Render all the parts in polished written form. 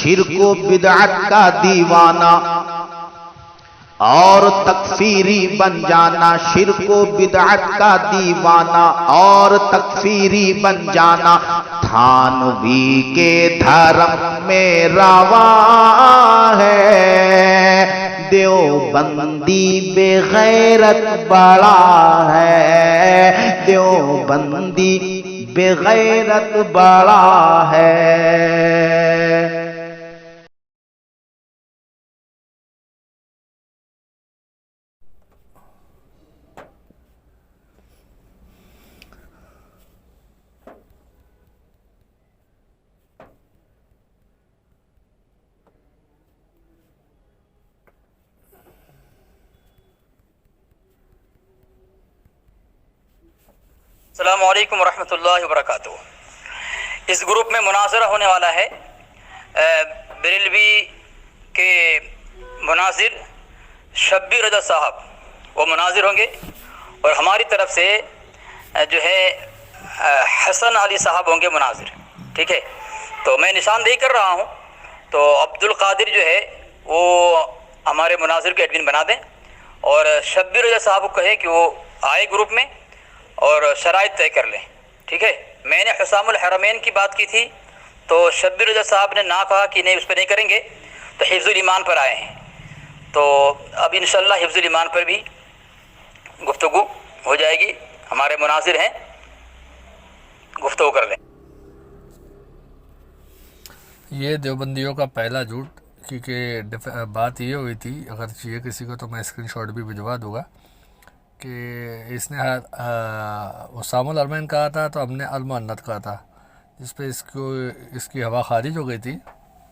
شرک و بدعت کا دیوانہ اور تکفیری بن جانا، شرک و بدعت کا دیوانہ اور تکفیری بن جانا تھانوی کے دھرم میں رواں ہے، دیوبندی بے غیرت بڑا ہے، دیوبندی بے غیرت بڑا ہے۔ السلام علیکم ورحمۃ اللہ وبرکاتہ۔ اس گروپ میں مناظرہ ہونے والا ہے۔ بریلوی کے مناظر شبیر رضا صاحب وہ مناظر ہوں گے، اور ہماری طرف سے جو ہے حسن علی صاحب ہوں گے مناظر، ٹھیک ہے؟ تو میں نشاندہی کر رہا ہوں، تو عبد القادر جو ہے وہ ہمارے مناظر کے ایڈمن بنا دیں، اور شبیر رضا صاحب کو کہیں کہ وہ آئے گروپ میں اور شرائط طے کر لیں، ٹھیک ہے؟ میں نے حسام الحرمین کی بات کی تھی، تو شبیر رضا صاحب نے نہ کہا کہ نہیں اس پہ نہیں کریں گے، تو حفظ الایمان پر آئے ہیں۔ تو اب انشاءاللہ حفظ الایمان پر بھی گفتگو ہو جائے گی، ہمارے مناظر ہیں، گفتگو کر لیں۔ یہ دیوبندیوں کا پہلا جھوٹ، کیونکہ بات یہ ہوئی تھی، اگر چاہیے کسی کو تو میں اسکرین شاٹ بھی بھجوا دوں گا، کہ اس نے حسام الحرمین کہا تھا تو ہم نے المؤنث کہا تھا، جس پہ اس کی ہوا خارج ہو گئی تھی۔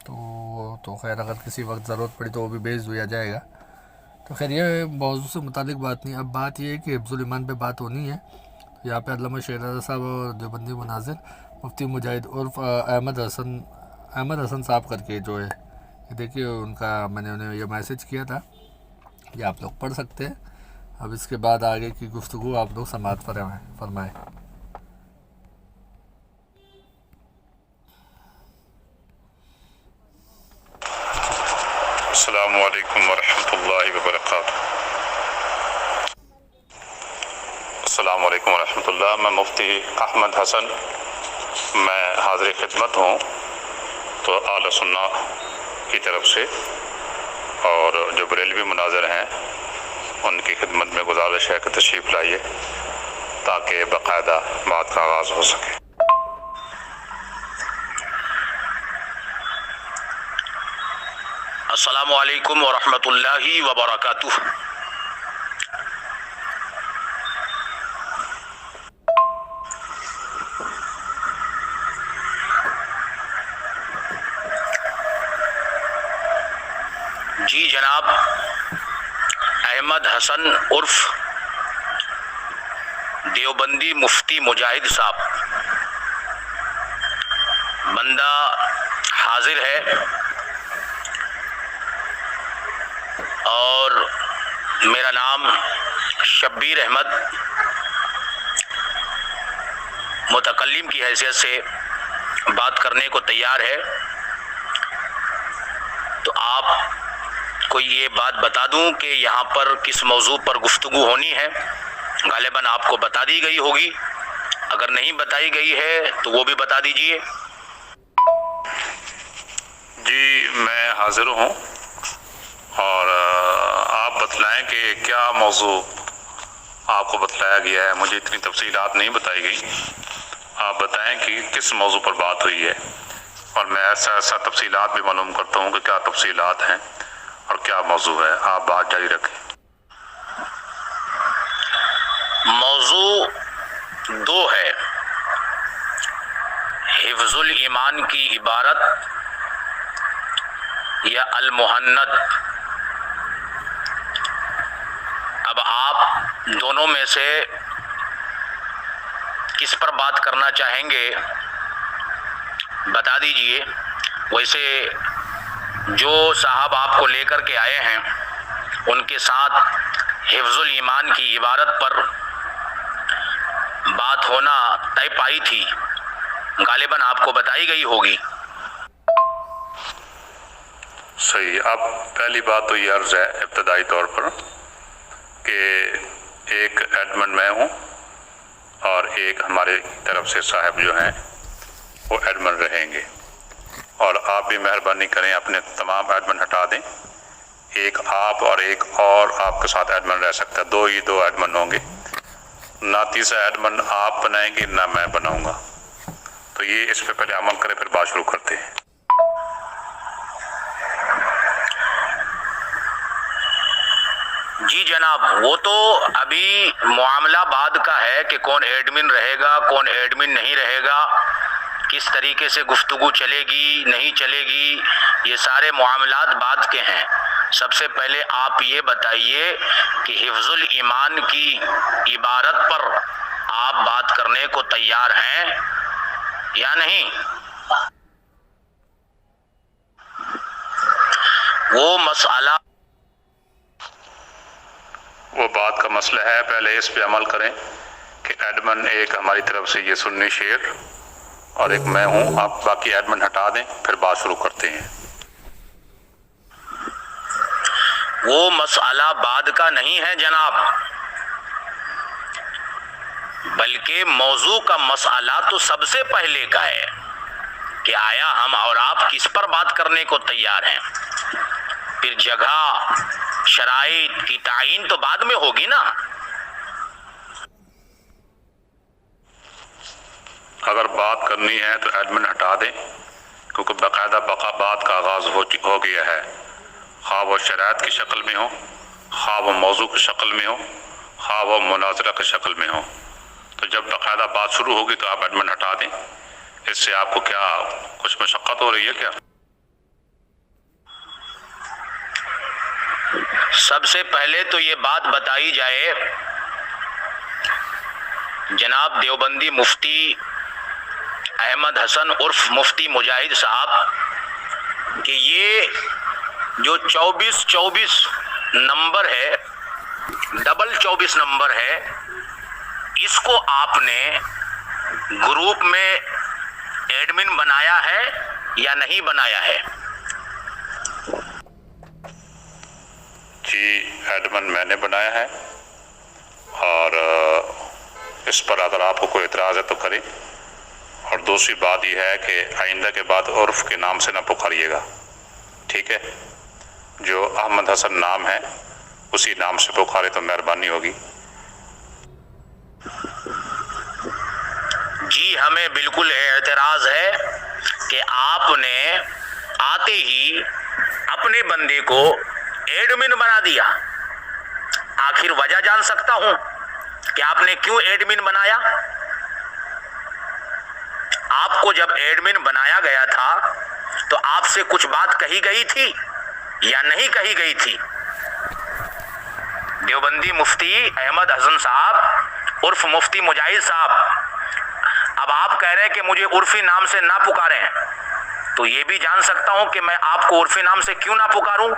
تو خیر اگر کسی وقت ضرورت پڑی تو وہ بھی بھیج دیا جائے گا۔ تو خیر یہ موضوع سے متعلق بات نہیں، اب بات یہ ہے کہ حفظ الایمان پہ بات ہونی ہے۔ یہاں پہ علامہ شیر رضا صاحب اور دیوبندی مناظر مفتی مجاہد عرف احمد حسن صاحب کر کے جو ہے، یہ دیکھیے ان کا میں نے انہیں یہ میسج کیا تھا، یہ آپ لوگ پڑھ سکتے ہیں۔ اب اس کے بعد آگے کی گفتگو آپ لوگ سماعت فرمائیں۔ السلام علیکم ورحمۃ اللہ وبرکاتہ۔ السلام علیکم ورحمۃ اللہ۔ میں مفتی احمد حسن، میں حاضر خدمت ہوں تو اہل سنہ کی طرف سے، اور جو بریلوی مناظر ہیں ان کی خدمت میں گزارش ہے کہ تشریف لائیے تاکہ باقاعدہ بات کا آغاز ہو سکے۔ السلام علیکم ورحمۃ اللہ وبرکاتہ۔ جی جناب، احمد حسن عرف دیوبندی مفتی مجاہد صاحب بندہ حاضر ہے، اور میرا نام شبیر احمد، متکلم کی حیثیت سے بات کرنے کو تیار ہے۔ تو آپ کو یہ بات بتا دوں کہ یہاں پر کس موضوع پر گفتگو ہونی ہے، غالباً آپ کو بتا دی گئی ہوگی، اگر نہیں بتائی گئی ہے تو وہ بھی بتا دیجئے۔ جی میں حاضر ہوں، اور آپ بتلائیں کہ کیا موضوع آپ کو بتلایا گیا ہے۔ مجھے اتنی تفصیلات نہیں بتائی گئی، آپ بتائیں کہ کس موضوع پر بات ہوئی ہے، اور میں ایسا تفصیلات بھی معلوم کرتا ہوں کہ کیا تفصیلات ہیں اور کیا موضوع ہے۔ آپ بات جاری رکھیں۔ موضوع دو ہے، حفظ الایمان کی عبارت یا المحنت۔ اب آپ دونوں میں سے کس پر بات کرنا چاہیں گے بتا دیجئے۔ ویسے جو صاحب آپ کو لے کر کے آئے ہیں ان کے ساتھ حفظ الایمان کی عبارت پر بات ہونا طے پائی تھی، غالباً آپ کو بتائی گئی ہوگی۔ صحیح. اب پہلی بات تو یہ عرض ہے ابتدائی طور پر کہ ایک ایڈمن میں ہوں اور ایک ہمارے طرف سے صاحب جو ہیں وہ ایڈمن رہیں گے، اور آپ بھی مہربانی کریں اپنے تمام ایڈمن ہٹا دیں. ایک آپ اور ایک اور آپ کے ساتھ ایڈمن رہ سکتا ہے، دو ایڈمن ہوں گے. نہ تیسرا ایڈمن آپ بنائیں گے نہ میں بناؤں گا. تو یہ اس پہ پہلے عمل کریں، پھر بات شروع کرتے ہیں. جی جناب، وہ تو ابھی معاملہ بعد کا ہے کہ کون ایڈمن رہے گا کون ایڈمن نہیں رہے گا، کس طریقے سے گفتگو چلے گی نہیں چلے گی، یہ سارے معاملات بعد کے ہیں. سب سے پہلے آپ یہ بتائیے کہ حفظ الایمان کی عبارت پر آپ بات کرنے کو تیار ہیں یا نہیں؟ وہ بات کا مسئلہ ہے، پہلے اس پہ عمل کریں کہ ایڈمن ایک ہماری طرف سے یہ سنی شیر اور ایک میں ہوں. آپ باقی ایڈمن ہٹا دیں، پھر بات شروع کرتے ہیں. وہ مسئلہ بعد کا نہیں ہے جناب، بلکہ موضوع کا مسئلہ تو سب سے پہلے کا ہے کہ آیا ہم اور آپ کس پر بات کرنے کو تیار ہیں. پھر جگہ شرائط کی تعین تو بعد میں ہوگی نا. اگر بات کرنی ہے تو ایڈمن ہٹا دیں، کیونکہ باقاعدہ بات کا آغاز ہو گیا ہے. خواہ وہ شرائط کی شکل میں ہو، خواہ وہ موضوع کی شکل میں ہو، خواہ وہ مناظرہ کی شکل میں ہو. تو جب باقاعدہ بات شروع ہوگی تو آپ ایڈمن ہٹا دیں. اس سے آپ کو کیا کچھ مشقت ہو رہی ہے کیا؟ سب سے پہلے تو یہ بات بتائی جائے جناب دیوبندی مفتی احمد حسن عرف مفتی مجاہد صاحب کہ یہ جو 24 نمبر ہے، ڈبل 24 نمبر ہے، اس کو آپ نے گروپ میں ایڈمن بنایا ہے یا نہیں بنایا ہے؟ جی ایڈمن میں نے بنایا ہے، اور اس پر اگر آپ کو کوئی اعتراض ہے تو کریں. اور دوسری بات یہ ہے کہ آئندہ کے بعد عرف کے نام سے نہ پکاریے گا، ٹھیک ہے؟ جو احمد حسن نام ہے اسی نام سے پکارے تو مہربانی ہوگی. جی ہمیں بالکل اعتراض ہے کہ آپ نے آتے ہی اپنے بندے کو ایڈمن بنا دیا. آخر وجہ جان سکتا ہوں کہ آپ نے کیوں ایڈمن بنایا؟ آپ کو جب ایڈمن بنایا گیا تھا تو آپ سے کچھ بات کہی گئی تھی یا نہیں کہی گئی تھی؟ دیوبندی مفتی احمد حسن صاحب عرف مفتی مجاہد صاحب، اب آپ کہہ رہے ہیں کہ مجھے عرفی نام سے نہ پکاریں، تو یہ بھی جان سکتا ہوں کہ میں آپ کو عرفی نام سے کیوں نہ پکاروں؟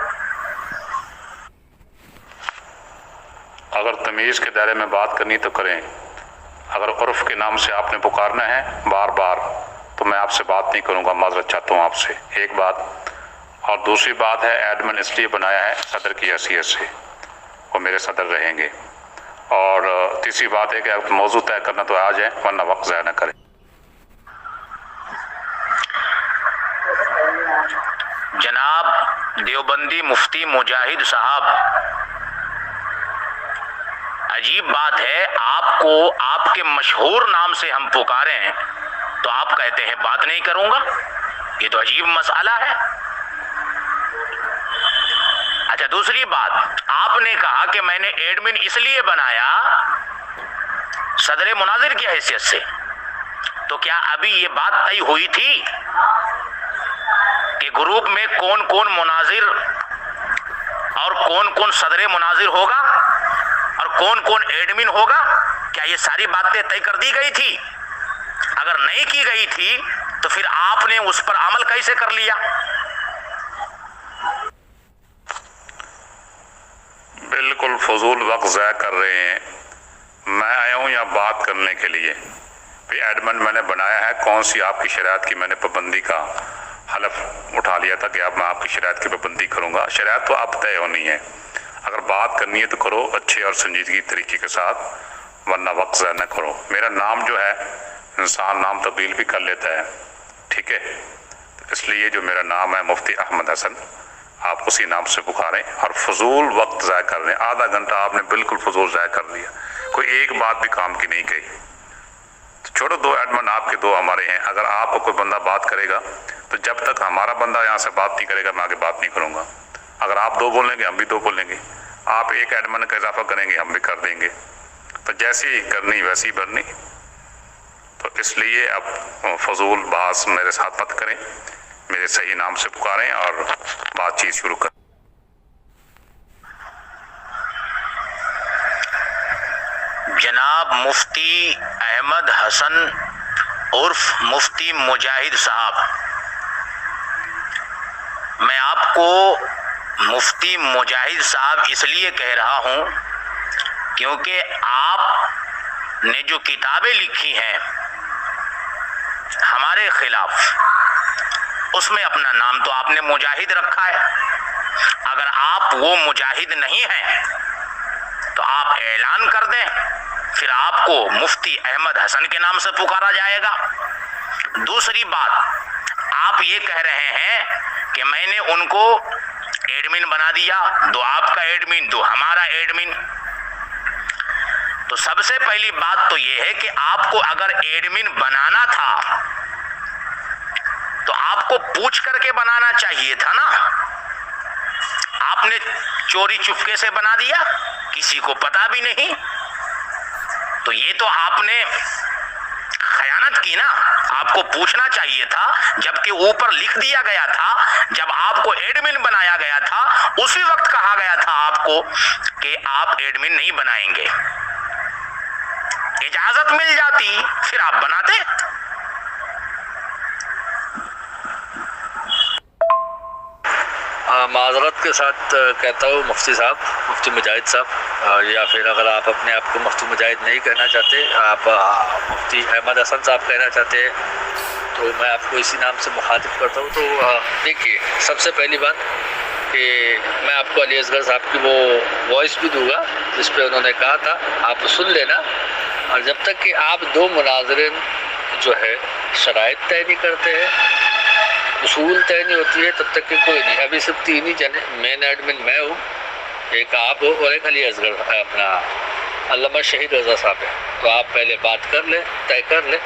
اگر تمیز کے دائرے میں بات کرنی تو کریں. اگر عرف کے نام سے آپ نے پکارنا ہے بار بار تو میں آپ سے بات نہیں کروں گا، معذرت چاہتا ہوں آپ سے. ایک بات. اور دوسری بات ہے ایڈمن اس لیے بنایا ہے صدر کی حیثیت سے، وہ میرے صدر رہیں گے. اور تیسری بات ہے کہ اگر موضوع طے کرنا تو آ جائیں، ورنہ وقت ضائع نہ کریں. جناب دیوبندی مفتی مجاہد صاحب، عجیب بات ہے، آپ کو آپ کے مشہور نام سے ہم پکارے ہیں تو آپ کہتے ہیں بات نہیں کروں گا. یہ تو عجیب مسئلہ ہے. اچھا دوسری بات، آپ نے کہا کہ میں نے ایڈمن اس لیے بنایا صدر مناظر کی حیثیت سے، تو کیا ابھی یہ بات طے ہوئی تھی کہ گروپ میں کون کون مناظر اور کون کون صدر مناظر ہوگا اور کون کون ایڈمن ہوگا؟ کیا یہ ساری باتیں طے کر دی گئی تھی؟ اگر نہیں کی گئی تھی تو پھر آپ نے اس پر عمل کیسے کر لیا؟ بالکل فضول وقت ضائع کر رہے ہیں. میں آیا ہوں یہاں بات کرنے کے لیے. ایڈمن میں نے بنایا ہے، کون سی آپ کی شرائط کی میں نے پابندی کا حلف اٹھا لیا تھا کہ اب میں آپ کی شرائط کی پابندی کروں گا. شرائط تو اب طے ہونی ہے. اگر بات کرنی ہے تو کرو اچھے اور سنجیدگی طریقے کے ساتھ, ورنہ وقت ضائع نہ کرو. میرا نام جو ہے انسان نام تبدیل بھی کر لیتا ہے, ٹھیک ہے, اس لیے جو میرا نام ہے مفتی احمد حسن, آپ اسی نام سے پکاریں اور فضول وقت ضائع کر رہے ہیں. آدھا گھنٹہ آپ نے بالکل فضول ضائع کر لیا, کوئی ایک بات بھی کام کی نہیں کہی. تو چھوڑو, 2 ایڈمن آپ کے 2 ہمارے ہیں. اگر آپ کو کوئی بندہ بات کرے گا تو جب تک ہمارا بندہ یہاں سے بات نہیں کرے گا میں آگے بات نہیں کروں گا. اگر آپ 2 بولیں گے ہم بھی 2 بولیں گے, آپ 1 ایڈمن کا اضافہ کریں گے ہم بھی کر دیں گے. تو جیسی کرنی ویسی بھرنی. تو اس لیے اب فضول بحث میرے ساتھ مت کریں, میرے صحیح نام سے پکاریں اور بات چیت شروع کریں. جناب مفتی احمد حسن عرف مفتی مجاہد صاحب, میں آپ کو مفتی مجاہد صاحب اس لیے کہہ رہا ہوں کیونکہ آپ نے جو کتابیں لکھی ہیں ہمارے خلاف, اس میں اپنا نام تو آپ نے مجاہد رکھا ہے. اگر آپ وہ مجاہد نہیں ہیں تو آپ اعلان کر دیں, پھر آپ کو مفتی احمد حسن کے نام سے پکارا جائے گا. دوسری بات, آپ یہ کہہ رہے ہیں کہ میں نے ان کو ایڈمن بنا دیا, 2 آپ کا ایڈمن 2 ہمارا ایڈمن. تو سب سے پہلی بات تو یہ ہے کہ آپ کو اگر ایڈمن بنانا تھا تو آپ کو پوچھ کر کے بنانا چاہیے تھا نا. آپ نے چوری چپکے سے بنا دیا, کسی کو پتا بھی نہیں. تو یہ تو آپ نے خیانت کی نا. آپ کو پوچھنا چاہیے تھا, جبکہ اوپر لکھ دیا گیا تھا, جب آپ کو ایڈمن بنایا گیا تھا اسی وقت کہا گیا تھا آپ کو کہ آپ ایڈمن نہیں بنائیں گے. اجازت مل جاتی پھر آپ بناتے. معذرت کے ساتھ کہتا ہوں مفتی صاحب, مفتی مجاہد صاحب, یا پھر اگر آپ اپنے آپ کو مفتی مجاہد نہیں کہنا چاہتے, آپ مفتی احمد حسن صاحب کہنا چاہتے ہیں, تو میں آپ کو اسی نام سے مخاطب کرتا ہوں. تو دیکھیے, سب سے پہلی بات کہ میں آپ کو علی اصغر صاحب کی وہ وائس بھی دوں گا جس پہ انہوں نے کہا تھا, آپ سن لینا. اور جب تک کہ آپ 2 مناظرین جو ہے شرائط طے نہیں کرتے ہیں, اصول طے نہیں ہوتی ہے, تب تک کہ کوئی نہیں. ابھی صرف 3 ہی جنے, مین ایڈمن میں ہوں, ایک آپ ہو اور ایک علی اصغر اپنا علامہ شہید رضا صاحب ہے. تو آپ پہلے بات کر لیں, طے کر لیں,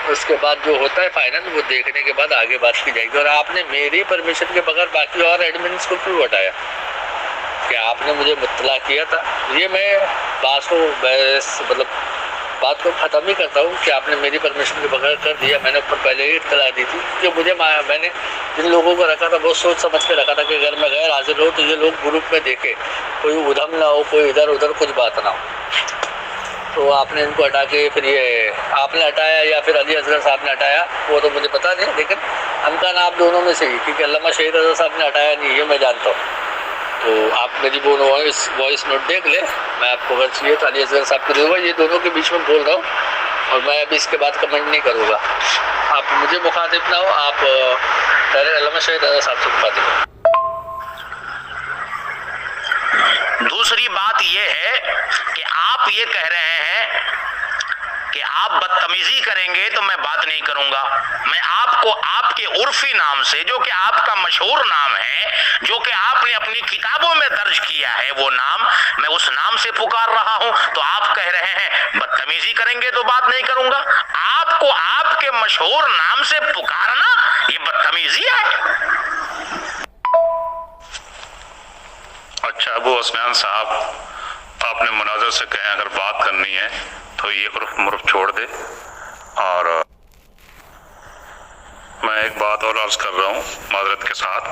اس کے بعد جو ہوتا ہے فائنل وہ دیکھنے کے بعد آگے بات کی جائے گی. اور آپ نے میری پرمیشن کے بغیر باقی اور ایڈمنس کو کیوں ہٹایا کہ آپ نے مجھے مطلع کیا تھا. یہ میں بات کو ختم ہی کرتا ہوں کہ آپ نے میری پرمیشن کے بغیر کر دیا. میں نے اوپر پہلے ہی اطلاع دی تھی کہ مجھے, میں نے جن لوگوں کو رکھا تھا بہت سوچ سمجھ کے رکھا تھا کہ اگر میں غیر حاضر ہوں تو یہ لوگ گروپ میں دیکھے, کوئی ادھم نہ ہو, کوئی ادھر ادھر کچھ بات نہ ہو. تو آپ نے ان کو ہٹا کے پھر یہ آپ نے ہٹایا یا پھر علی اصغر صاحب نے ہٹایا وہ تو مجھے پتا نہیں, لیکن امکان آپ دونوں میں سے ہی, کیونکہ علامہ شہید رضا صاحب نے ہٹایا نہیں یہ میں جانتا ہوں. تو آپ میری وہ وائس نوٹ دیکھ لیں, میں آپ کو اگر چاہیے تو علی اصغر صاحب کو دوں گا. یہ دونوں کے بیچ میں بول رہا ہوں اور میں ابھی اس کے بعد کمنٹ نہیں کروں گا. آپ مجھے مخاطب نہ ہو, آپ ڈائریکٹ علامہ شہید رضا صاحب سے مخاطب ہو. دوسری بات یہ ہے کہ آپ یہ کہہ رہے ہیں کہ آپ بدتمیزی کریں گے تو میں بات نہیں کروں گا. میں آپ کو آپ کے عرفی نام سے, جو کہ آپ کا مشہور نام ہے, جو کہ آپ نے اپنی کتابوں میں درج کیا ہے وہ نام, میں اس نام سے پکار رہا ہوں. تو آپ کہہ رہے ہیں بدتمیزی کریں گے تو بات نہیں کروں گا. آپ کو آپ کے مشہور نام سے پکارنا یہ بدتمیزی ہے. اچھا ابو عثمان صاحب, آپ نے مناظر سے کہیں اگر بات کرنی ہے تو یہ عرف مرف چھوڑ دے. اور میں ایک بات اور عرض کر رہا ہوں معذرت کے ساتھ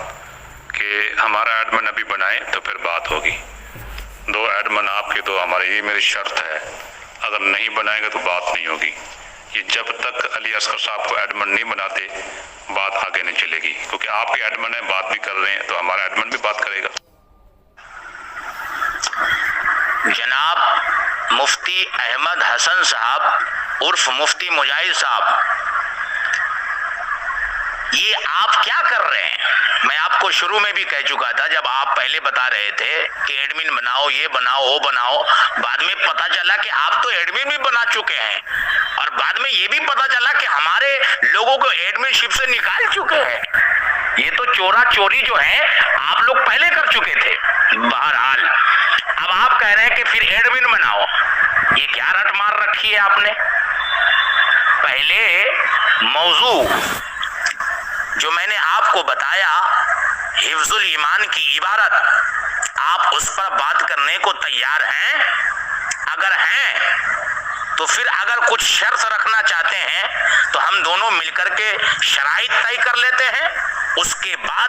کہ ہمارا ایڈمن ابھی بنائیں تو پھر بات ہوگی. 2 ایڈمن آپ کے 2 ہمارے, یہ میری شرط ہے. اگر نہیں بنائیں گے تو بات نہیں ہوگی. یہ جب تک علی اصغر صاحب کو ایڈمن نہیں بناتے بات آگے نہیں چلے گی, کیونکہ آپ کے ایڈمن ہیں, بات بھی کر رہے ہیں, تو ہمارا ایڈمن بھی بات کرے گا. جناب مفتی احمد حسن صاحب عرف مفتی مجاہد صاحب, یہ آپ کیا کر رہے ہیں؟ میں آپ کو شروع میں بھی کہہ چکا تھا جب آپ پہلے بتا رہے تھے کہ ایڈمن بناؤ، یہ بناؤ، وہ بناؤ، بعد میں پتا چلا کہ آپ تو ایڈمن بھی بنا چکے ہیں، اور بعد میں یہ بھی پتا چلا کہ ہمارے لوگوں کو ایڈمن شپ سے نکال چکے ہیں۔ یہ تو چورا چوری جو ہے آپ لوگ پہلے کر چکے تھے۔ بہرحال اب آپ کہہ رہے ہیں کہ پھر ایڈمن بناؤ، یہ کیا رٹ مار رکھی ہے آپ نے؟ پہلے موضوع جو میں نے آپ کو بتایا حفظ الایمان کی عبارت، آپ اس پر بات کرنے کو تیار ہیں؟ اگر ہیں تو پھر اگر کچھ شرط رکھنا چاہتے ہیں تو ہم دونوں مل کر کے شرائط طے کر لیتے ہیں، اس کے بعد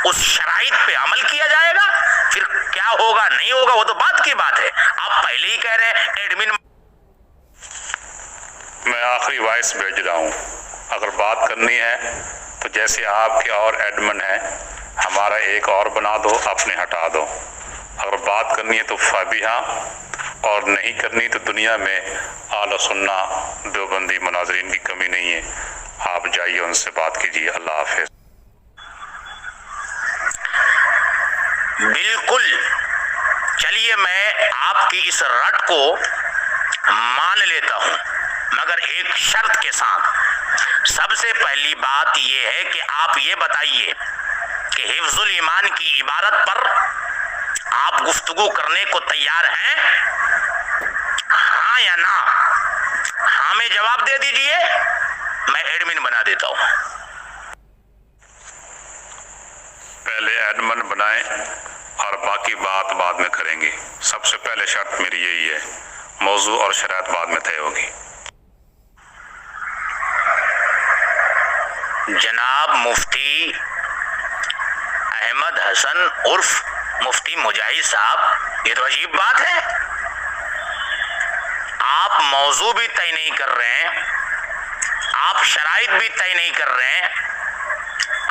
اس شرائط پہ عمل کیا جائے گا۔ پھر کیا ہوگا نہیں ہوگا وہ تو بات کی بات ہے۔ آپ پہلے ہی کہہ رہے ہیں ایڈمن۔ میں آخری وائس بھیج رہا ہوں، اگر بات کرنی ہے تو جیسے آپ کے اور ایڈمن ہیں ہمارا ایک اور بنا دو، اپنے ہٹا دو۔ اگر بات کرنی ہے تو فابیہاں، اور نہیں کرنی تو دنیا میں اعلی سنہ دیوبندی مناظرین کی کمی نہیں ہے، آپ جائیے ان سے بات کیجیے۔ اللہ حافظ۔ بالکل، چلیے میں آپ کی اس رٹ کو مان لیتا ہوں، مگر ایک شرط کے ساتھ۔ سب سے پہلی بات یہ ہے کہ آپ یہ بتائیے کہ حفظ الایمان کی عبارت پر آپ گفتگو کرنے کو تیار ہیں؟ ہاں یا نہ؟ ہاں میں جواب دے دیجئے، میں ایڈمن بنا دیتا ہوں۔ پہلے ایڈمن بنائیں اور باقی بات بعد میں کریں گے۔ سب سے پہلے شرط میری یہی ہے، موضوع اور شرائط بعد میں طے ہوگی۔ جناب مفتی احمد حسن عرف مفتی مجاہد صاحب، یہ تو عجیب بات ہے، آپ موضوع بھی طے نہیں کر رہے ہیں، آپ شرائط بھی طے نہیں کر رہے ہیں،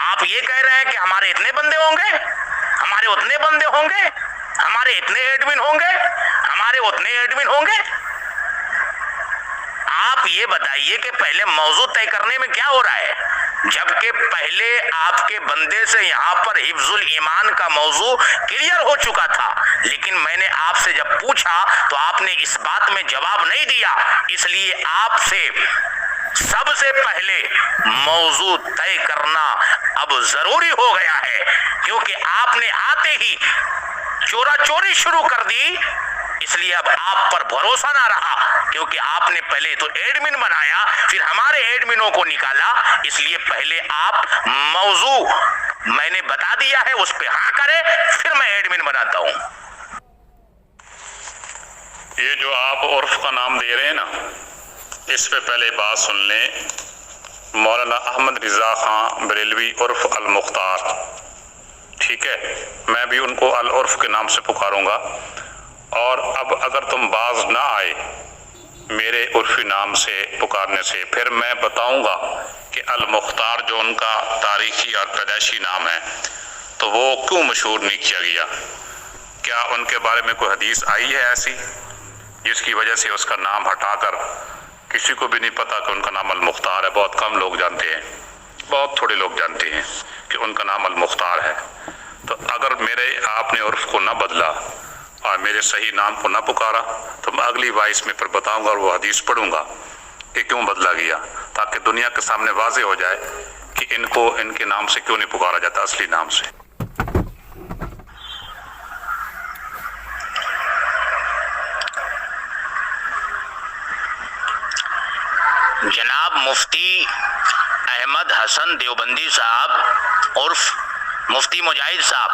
آپ یہ کہہ رہے ہیں کہ ہمارے اتنے بندے ہوں گے، ہمارے اتنے بندے ہوں گے، ہمارے اتنے ایڈمن ہوں گے، ہمارے اتنے ایڈمن ہوں گے۔ آپ یہ بتائیے کہ پہلے موضوع طے کرنے میں کیا ہو رہا ہے؟ جبکہ پہلے آپ کے بندے سے یہاں پر حفظ الایمان کا موضوع کلیئر ہو چکا تھا، لیکن میں نے آپ سے جب پوچھا تو آپ نے اس بات میں جواب نہیں دیا، اس لیے آپ سے سب سے پہلے موضوع طے کرنا اب ضروری ہو گیا ہے، کیونکہ آپ نے آتے ہی چورا چوری شروع کر دی، اس لیے اب آپ پر بھروسہ نہ رہا، کیونکہ آپ نے پہلے تو ایڈمن بنایا، پھر ہمارے ایڈمنوں کو نکالا، اس لیے پہلے آپ موضوع میں نے بتا دیا ہے اس پہ ہاں کرے، پھر میں ایڈمن بناتا ہوں۔ یہ جو آپ عرف کا نام دے رہے ہیں نا، اس پہ پہلے بات سن لیں۔ مولانا احمد رضا خان بریلوی عرف المختار، ٹھیک ہے، میں بھی ان کو العرف کے نام سے پکاروں گا، اور اب اگر تم باز نہ آئے میرے عرفی نام سے پکارنے سے، پھر میں بتاؤں گا کہ المختار جو ان کا تاریخی اور پیدائشی نام ہے تو وہ کیوں مشہور نہیں کیا گیا؟ کیا ان کے بارے میں کوئی حدیث آئی ہے ایسی جس کی وجہ سے اس کا نام ہٹا کر کسی کو بھی نہیں پتا کہ ان کا نام المختار ہے؟ بہت کم لوگ جانتے ہیں، بہت تھوڑے لوگ جانتے ہیں کہ ان کا نام المختار ہے۔ تو اگر میرے آپ نے عرف کو نہ بدلا اور میرے صحیح نام کو نہ پکارا تو میں اگلی وائس میں پھر بتاؤں گا اور وہ حدیث پڑھوں گا کہ کیوں بدلا گیا، تاکہ دنیا کے سامنے واضح ہو جائے کہ ان کو ان کے نام سے کیوں نہیں پکارا جاتا، اصلی نام سے۔ جناب مفتی احمد حسن دیوبندی صاحب عرف مفتی مجاہد صاحب،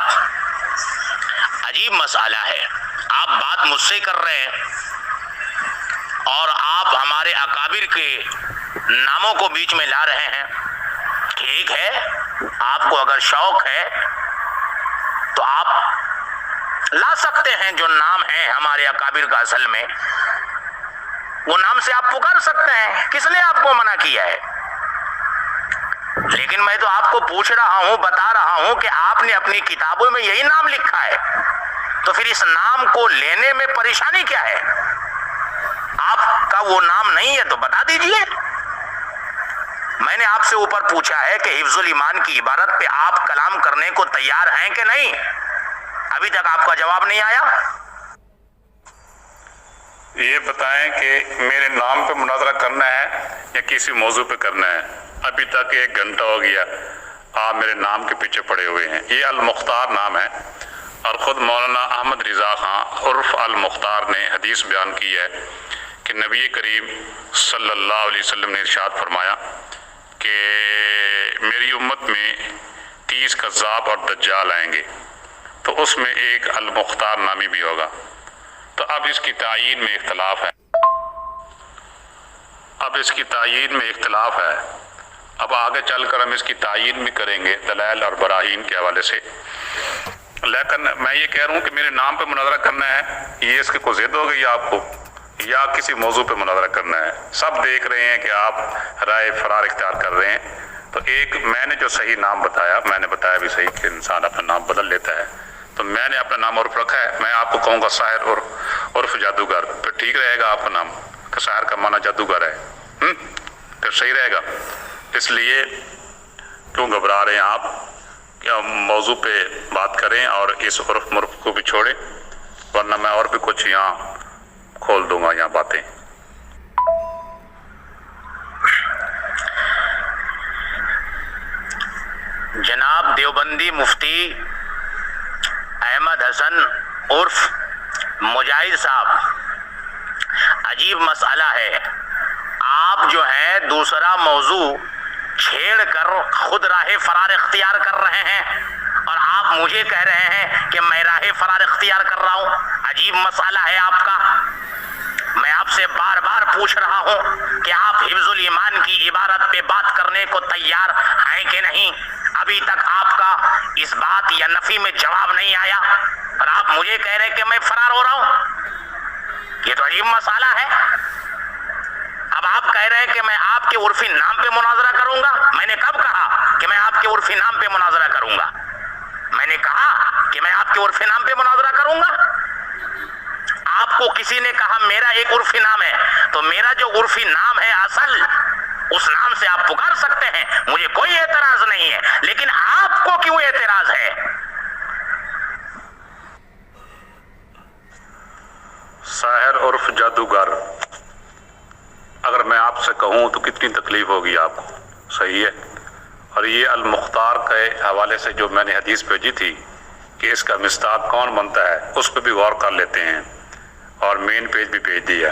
عجیب مسئلہ ہے، آپ بات مجھ سے کر رہے ہیں اور آپ ہمارے اکابر کے ناموں کو بیچ میں لا رہے ہیں۔ ٹھیک ہے، آپ کو اگر شوق ہے تو آپ لا سکتے ہیں، جو نام ہے ہمارے اکابر کا اصل میں وہ نام سے آپ پکار سکتے ہیں، کس نے آپ کو منع کیا ہے؟ لیکن میں تو آپ کو پوچھ رہا ہوں، بتا رہا ہوں کہ آپ نے اپنی کتابوں میں یہی نام لکھا ہے، تو پھر اس نام کو لینے میں پریشانی کیا ہے؟ آپ کا وہ نام نہیں ہے تو بتا دیجئے، میں نے آپ سے اوپر پوچھا ہے کہ حفظ الایمان کی عبارت پہ آپ کلام کرنے کو تیار ہیں کہ نہیں؟ ابھی تک آپ کا جواب نہیں آیا. یہ بتائیں کہ میرے نام پہ مناظرہ کرنا ہے یا کسی موضوع پہ کرنا ہے؟ ابھی تک 1 گھنٹہ ہو گیا آپ میرے نام کے پیچھے پڑے ہوئے ہیں. یہ المختار نام ہے اور خود مولانا احمد رضا خان عرف المختار نے حدیث بیان کی ہے کہ نبی کریم صلی اللہ علیہ وسلم نے ارشاد فرمایا کہ میری امت میں 30 کذاب اور دجال آئیں گے، تو اس میں ایک المختار نامی بھی ہوگا. تو اب اس کی تعیین میں اختلاف ہے. اب آگے چل کر ہم اس کی تعیین بھی کریں گے دلائل اور براہین کے حوالے سے. لیکن میں یہ کہہ رہا ہوں کہ میرے نام پہ مناظرہ کرنا ہے، یہ اس کی کوئی ضد ہو گئی آپ کو، یا کسی موضوع پہ مناظرہ کرنا ہے؟ سب دیکھ رہے ہیں کہ آپ رائے فرار اختیار کر رہے ہیں. تو ایک میں نے جو صحیح نام بتایا، میں نے بتایا بھی صحیح کہ انسان اپنا نام بدل لیتا ہے، تو میں نے اپنا نام عرف رکھا ہے. میں آپ کو کہوں گا ساحر عرف جادوگر، پھر ٹھیک رہے گا آپ کا نام، کہ ساحر کا معنی جادوگر ہے، پھر صحیح رہے گا. اس لیے کیوں گھبرا رہے ہیں آپ؟ کہ ہم موضوع پہ بات کریں اور اس عرف مرف کو بھی چھوڑیں، ورنہ میں اور بھی کچھ یہاں کھول دوں گا یہاں باتیں. جناب دیوبندی مفتی احمد حسن عرف مجاہد صاحب، عجیب مسئلہ ہے. آپ جو ہے دوسرا موضوع چھیڑ کر خود راہ فرار اختیار کر رہے ہیں اور آپ مجھے کہہ رہے ہیں کہ میں راہ فرار اختیار کر رہا ہوں. عجیب مسئلہ ہے آپ کا. میں آپ سے بار بار پوچھ رہا ہوں کہ آپ حفظ الایمان کی عبارت پہ بات کرنے کو تیار ہیں کہ نہیں؟ ابھی تک آپ کا اس بات یا نفی میں جواب نہیں آیا اور آپ مجھے کہہ رہے ہیں کہ میں فرار ہو رہا ہوں. یہ تو عجیب مسئلہ ہے. اب آپ کہہ رہے ہیں کہ میں آپ کے عرفی نام پہ مناظرہ کروں گا. میں نے کب کہا کہ میں آپ کے عرفی نام پہ مناظرہ کروں گا؟ میں نے کہا کہ میں آپ کے عرفی نام پہ مناظرہ کروں گا؟ آپ کو کسی نے کہا میرا ایک عرفی نام ہے، تو میرا جو عرفی نام ہے اصل، اس نام سے آپ پکار سکتے ہیں، مجھے کوئی اعتراض نہیں ہے. لیکن آپ کو کیوں اعتراض ہے؟ ساحر عرف جادوگر اگر میں آپ سے کہوں تو کتنی تکلیف ہوگی آپ کو؟ صحیح ہے. اور یہ المختار کے حوالے سے جو میں نے حدیث بھیجی تھی کہ اس کا مصداق کون بنتا ہے، اس پہ بھی غور کر لیتے ہیں اور مین پیج بھی بھیج دیا.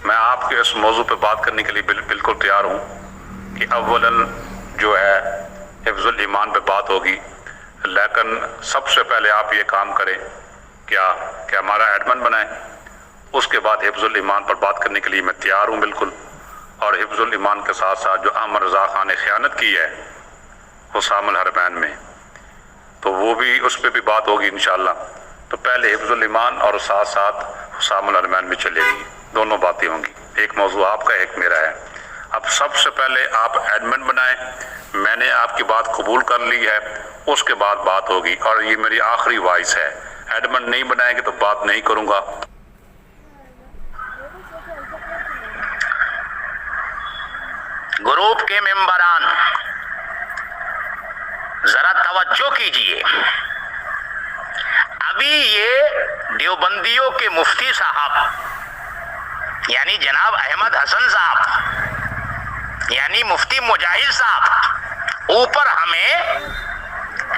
میں آپ کے اس موضوع پہ بات کرنے کے لیے بالکل تیار ہوں کہ اولاً جو ہے حفظ الایمان پہ بات ہوگی، لیکن سب سے پہلے آپ یہ کام کریں کیا کہ ہمارا ایڈمن بنائیں. اس کے بعد حفظ الایمان پر بات کرنے کے لیے میں تیار ہوں بالکل. اور حفظ الایمان کے ساتھ ساتھ جو احمد رضا خان نے خیانت کی ہے حسام الحرمین میں، تو وہ بھی اس پہ بھی بات ہوگی انشاءاللہ. تو پہلے حفظ الایمان اور ساتھ ساتھ حسام الحرمین بھی چلے گی، دونوں باتیں ہوں گی. ایک موضوع آپ کا، ایک میرا ہے. اب سب سے پہلے آپ ایڈمن بنائیں. میں نے آپ کی بات قبول کر لی ہے، اس کے بعد بات ہوگی. اور یہ میری آخری وائس ہے، ایڈمن نہیں بنائیں گے تو بات نہیں کروں گا. گروپ کے ممبران ذرا توجہ کیجئے. ابھی یہ دیوبندیوں کے مفتی صاحب یعنی جناب احمد حسن صاحب یعنی مفتی مجاہد صاحب اوپر ہمیں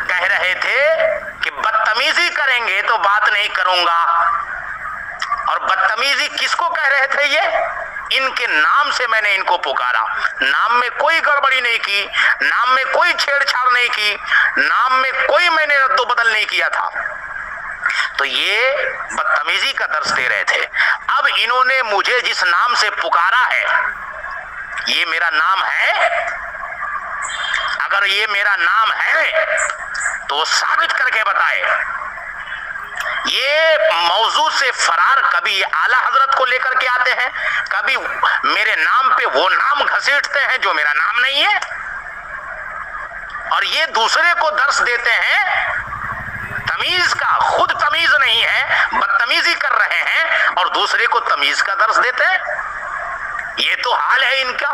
کہہ رہے تھے کہ بدتمیزی کریں گے تو بات نہیں کروں گا. اور بدتمیزی کس کو کہہ رہے تھے؟ یہ ان کے نام سے میں نے ان کو پکارا. نام میں کوئی گڑبڑی نہیں کی، نام میں کوئی چھیڑ چھاڑ نہیں کی، نام میں کوئی میں نے رد و بدل نہیں کیا تھا. تو یہ بدتمیزی کا درس دے رہے تھے. اب انہوں نے مجھے جس نام سے پکارا ہے، یہ میرا نام ہے؟ اگر یہ میرا نام ہے تو وہ ثابت کر کے بتائے. یہ موضوع سے فرار کبھی اعلیٰ حضرت کو لے کر کے آتے ہیں، کبھی میرے نام پہ وہ نام گھسیٹتے ہیں جو میرا نام نہیں ہے، اور یہ دوسرے کو درس دیتے ہیں تمیز کا. خود تمیز نہیں ہے، بدتمیزی کر رہے ہیں اور دوسرے کو تمیز کا درس دیتے ہیں. یہ تو حال ہے ان کا.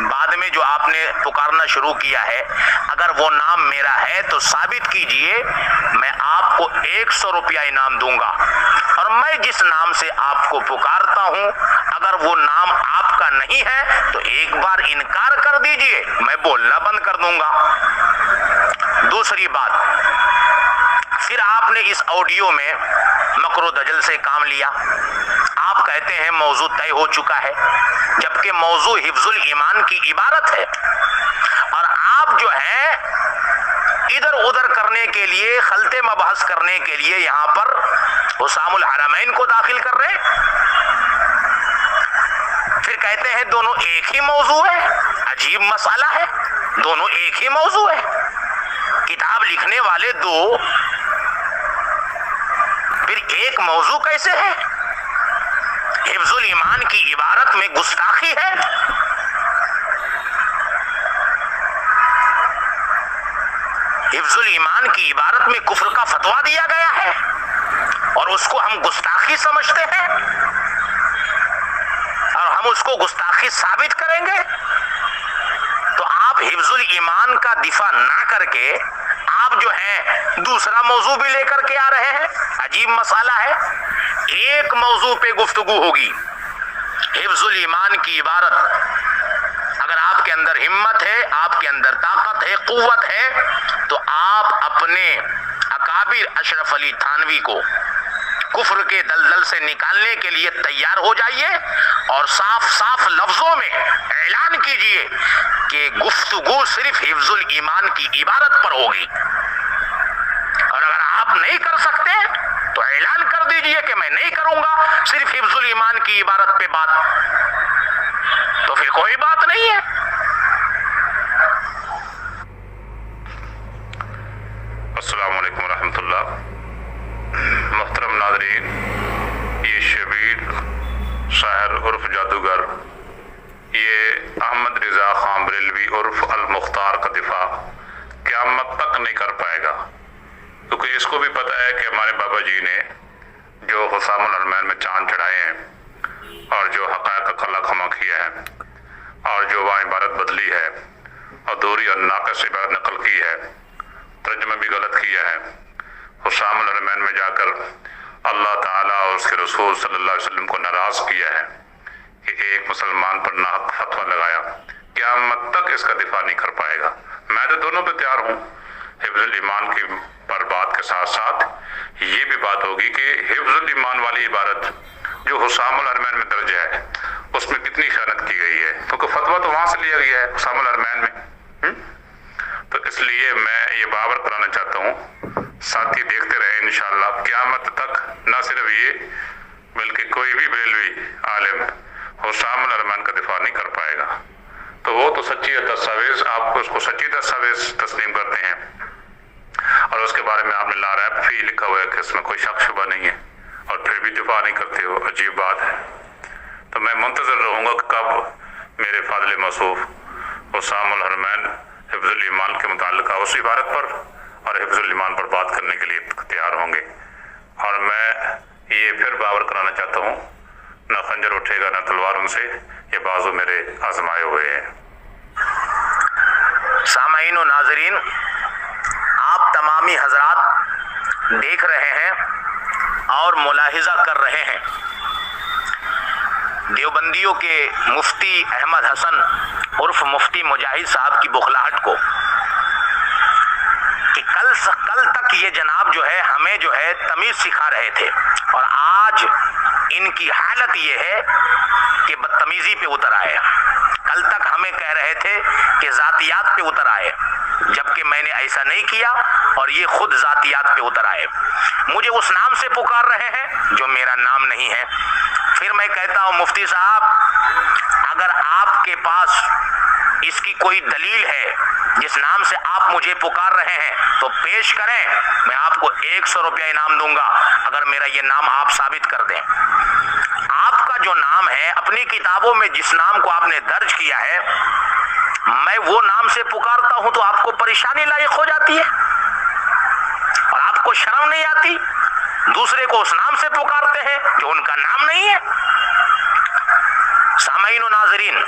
بعد میں جو آپ نے پکارنا شروع کیا ہے، اگر وہ نام میرا ہے تو ثابت کیجئے، میں آپ کو 100 روپیہ انعام دوں گا، اور میں جس نام سے آپ کو پکارتا ہوں اگر وہ نام آپ کا نہیں ہے تو ایک بار انکار کر دیجئے، میں بولنا بند کر دوں گا۔ دوسری بات، پھر آپ نے اس آڈیو میں مکر و دجل سے کام لیا۔ آپ کہتے ہیں موضوع طے ہو چکا ہے، جبکہ موضوع حفظ الایمان کی عبارت ہے، اور آپ جو ہے ادھر ادھر کرنے کے لیے، خلط مبحث کرنے کے لیے یہاں پر حسام الحرمین کو داخل کر رہے ہیں۔ پھر کہتے ہیں دونوں ایک ہی موضوع ہے۔ عجیب مسئلہ ہے، دونوں ایک ہی موضوع ہے، کتاب لکھنے والے دو، پھر ایک موضوع کیسے ہے؟ حفظ الایمان کی عبارت میں گستاخی ہے۔ حفظ الایمان کی عبارت میں کفر کا فتویٰ دیا گیا ہے اور اس کو ہم گستاخی سمجھتے ہیں، اور ہم اس کو گستاخی ثابت کریں گے۔ تو آپ حفظ الایمان کا دفاع نہ کر کے آپ جو ہیں دوسرا موضوع بھی لے کر کے آ رہے ہیں۔ عجیب مسئلہ ہے، ایک موضوع پہ گفتگو ہوگی، حفظ الایمان کی عبارت۔ اگر آپ کے اندر ہمت ہے، آپ کے اندر طاقت ہے، قوت ہے، تو آپ اپنے اکابر اشرف علی تھانوی کو کفر کے دلدل سے نکالنے کے لیے تیار ہو جائیے، اور صاف صاف لفظوں میں اعلان کیجئے کہ گفتگو صرف حفظ الایمان کی عبارت پر ہوگی، اور اگر آپ نہیں کر سکتے تو اعلان کر دیجئے کہ میں نہیں کروں گا صرف حفظ الایمان کی عبارت پہ بات، تو پھر کوئی بات نہیں ہے۔ السلام علیکم ورحمۃ اللہ۔ محترم ناظرین، یہ شبیر شاعر عرف جادوگر، یہ احمد رضا خان بریلوی عرف المختار کا دفاع قیامت تک نہیں کر پائے گا، کیونکہ اس کو بھی پتہ ہے کہ ہمارے بابا جی نے جو حسام الحرمین میں چاند چڑھائے ہیں اور جو حقائق کا کلا خما کیا ہے، اور جو وہاں عبارت بدلی ہے، ادھوری اور ناقص عبارت نقل کی ہے، ترجمہ بھی غلط کیا ہے، حسام الحرمین میں جا کر اللہ تعالیٰ اور اس کے رسول صلی اللہ علیہ وسلم کو ناراض کیا ہے کہ ایک مسلمان پر ناحق فتویٰ لگایا، قیامت تک اس کا دفاع نہیں کر پائے گا۔ میں تو دونوں پہ تیار ہوں، حفظ الایمان کی پر بات کے ساتھ ساتھ یہ بھی بات ہوگی کہ حفظ الایمان والی عبارت جو حسام الحرمین میں درج ہے اس میں کتنی خیانت کی گئی ہے، کیونکہ فتویٰ تو وہاں سے لیا گیا ہے حسام الحرمین میں۔ تو اس لیے میں یہ باور کرانا چاہتا ہوں، ساتھی دیکھتے رہے انشاءاللہ قیامت تک، نہ صرف یہ بلکہ کوئی بھی بریلوی عالم حسام الحرمین کا دفاع نہیں کر پائے گا۔ تو وہ تو سچی دستاویز، آپ کو اس کو سچی دستاویز تسلیم کرتے ہیں، اور اس کے بارے میں آپ نے لا ریپ بھی لکھا ہوا ہے کہ اس میں کوئی شک شبہ نہیں ہے، اور پھر بھی دفاع نہیں کرتے ہو، عجیب بات ہے۔ تو میں منتظر رہوں گا کہ کب میرے فاضل موصوف حسام الحرمین حفظ الایمان کے متعلقہ اس عبارت پر اور حفظ الایمان پر بات کرنے کے لیے تیار ہوں گے، اور میں یہ پھر باور کرانا چاہتا ہوں، نہ خنجر اٹھے گا نہ تلوار ان سے، یہ بازو میرے آزمائے ہوئے ہیں۔ سامعین و ناظرین، آپ تمامی حضرات دیکھ رہے ہیں اور ملاحظہ کر رہے ہیں دیوبندیوں کے مفتی احمد حسن عرف مفتی مجاہد صاحب کی بخلاہٹ کو، کہ کل تک یہ جناب جو ہے ہمیں جو ہے تمیز سکھا رہے تھے، اور آج ان کی حالت یہ ہے کہ بدتمیزی پہ اتر آئے۔ کل تک ہمیں کہہ رہے تھے کہ ذاتیات پہ اتر آئے، جبکہ میں نے ایسا نہیں کیا، اور یہ خود ذاتیات پہ اتر آئے۔ مجھے اس نام سے پکار رہے ہیں جو میرا نام نہیں ہے۔ پھر میں کہتا ہوں مفتی صاحب، اگر آپ کے پاس اس کی کوئی دلیل ہے جس نام سے آپ مجھے پکار رہے ہیں تو پیش کریں، میں آپ کو 100 روپیہ انعام دوں گا اگر میرا یہ نام آپ ثابت کر دیں۔ آپ کا جو نام ہے اپنی کتابوں میں جس نام کو آپ نے درج کیا ہے، میں وہ نام سے پکارتا ہوں تو آپ کو پریشانی لاحق ہو جاتی ہے، اور آپ کو شرم نہیں آتی، دوسرے کو اس نام سے پکارتے ہیں جو ان کا نام نہیں ہے۔ سامعین و ناظرین،